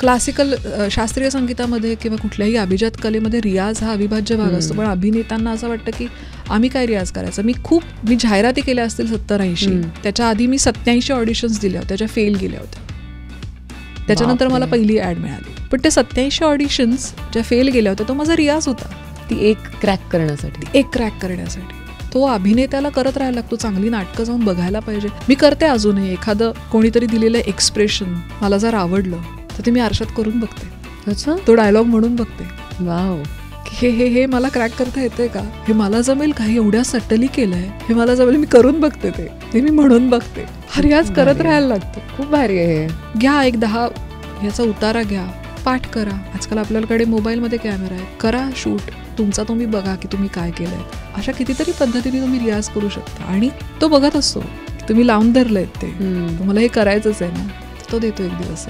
Classical शास्त्रीय संगीतामध्ये किंवा कुठल्याही अभिजात कलेमध्ये रियाज हा अविभाज्य भाग असतो. पण अभिनेत्यांना असं वाटतं की आम्ही काय रियाज करायचा. मी जाहिराती केल्या असतील 70-80. त्याच्या आधी मी 87 ऑडिशन्स दिल्या होत्या, त्याच्या फेल गेल्या होत्या. त्याच्यानंतर मला पहिली ॲड मिळाली. पण ते 87 ऑडिशन्स ज्या फेल गेल्या होत्या तो माझा रियाज होता. ती एक क्रॅक करण्यासाठी. तो अभिनेत्याला करत राहायला लागतो. चांगली नाटकं जाऊन बघायला पाहिजे. मी करते अजूनही. एखादं कोणीतरी दिलेलं एक्सप्रेशन मला जर आवडलं तर ते मी आरशात करून बघते. अच्छा. तो डायलॉग म्हणून बघते. वाव, हे मला क्रॅक करता येते का, हे मला जमेल का, हे एवढ्या सटली केलंय, हे मला जमेल, मी करून बघते. ते मी म्हणून बघते. रियाज करत राहायला लागतो. खूप भारी आहे. घ्या एक 10 ह्याचा उतारा घ्या, पाठ करा. आजकाल आपल्याकडे मोबाईलमध्ये कॅमेरा आहे, करा शूट. तुमचा तुम्ही बघा की तुम्ही काय केलंय. अशा कितीतरी पद्धतीने तुम्ही रियाज करू शकता. आणि तो बघत असतो तुम्ही लावून धरलंय ते, तुम्हाला हे करायचंच आहे ना, तो देतो एक दिवस.